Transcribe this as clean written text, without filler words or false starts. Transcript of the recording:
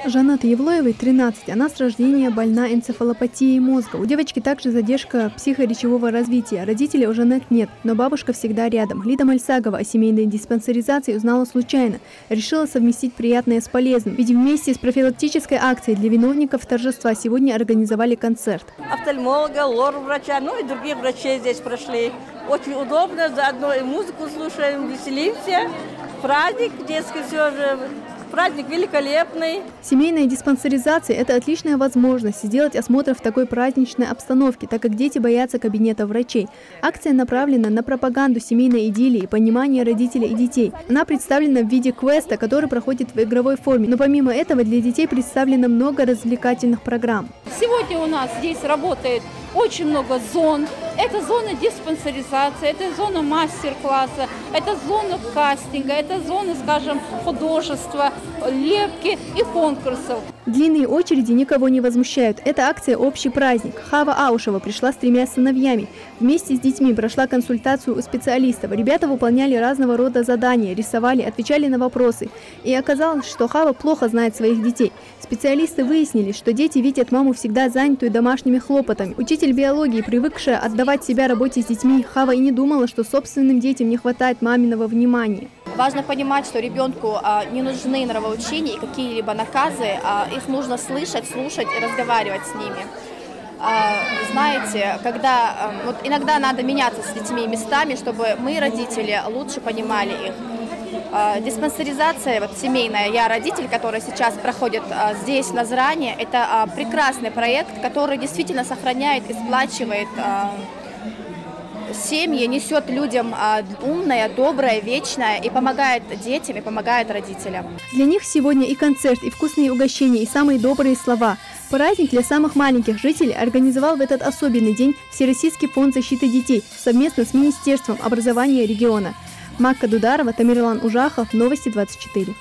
Жаннаты Евлоевой 13. Она с рождения больна энцефалопатией мозга. У девочки также задержка психоречевого развития. Родителей у Жанет нет, но бабушка всегда рядом. Лида Мальсагова о семейной диспансеризации узнала случайно. Решила совместить приятное с полезным. Ведь вместе с профилактической акцией для виновников торжества сегодня организовали концерт. Офтальмолога, лор-врача, ну и других врачей здесь прошли. Очень удобно, заодно и музыку слушаем, веселимся. Праздник детский все же. Праздник великолепный. Семейная диспансеризация – это отличная возможность сделать осмотр в такой праздничной обстановке, так как дети боятся кабинета врачей. Акция направлена на пропаганду семейной идиллии и понимание родителей и детей. Она представлена в виде квеста, который проходит в игровой форме. Но помимо этого для детей представлено много развлекательных программ. Сегодня у нас здесь работает очень много зон. Это зона диспансеризации, это зона мастер-класса, это зона кастинга, это зона, скажем, художества, лепки и конкурсов. Длинные очереди никого не возмущают. Это акция «Общий праздник». Хава Аушева пришла с 3 сыновьями. Вместе с детьми прошла консультацию у специалистов. Ребята выполняли разного рода задания, рисовали, отвечали на вопросы. И оказалось, что Хава плохо знает своих детей. Специалисты выяснили, что дети видят маму всегда занятую домашними хлопотами. Учитель биологии, привыкшая отдавать себя работе с детьми, Хава и не думала, что собственным детям не хватает маминого внимания. Важно понимать, что ребенку не нужны нравоучения и какие-либо наказы, их нужно слышать, слушать и разговаривать с ними. Знаете, вот иногда надо меняться с детьми местами, чтобы мы, родители, лучше понимали их. Диспансеризация семейная, я родитель, который сейчас проходит здесь, в Назране, это прекрасный проект, который действительно сохраняет и сплачивает семьи, несет людям умное, доброе, вечное и помогает детям, и помогает родителям. Для них сегодня и концерт, и вкусные угощения, и самые добрые слова. Праздник для самых маленьких жителей организовал в этот особенный день Всероссийский фонд защиты детей совместно с Министерством образования региона. Макка Дударова, Тамерлан Ужахов, Новости 24.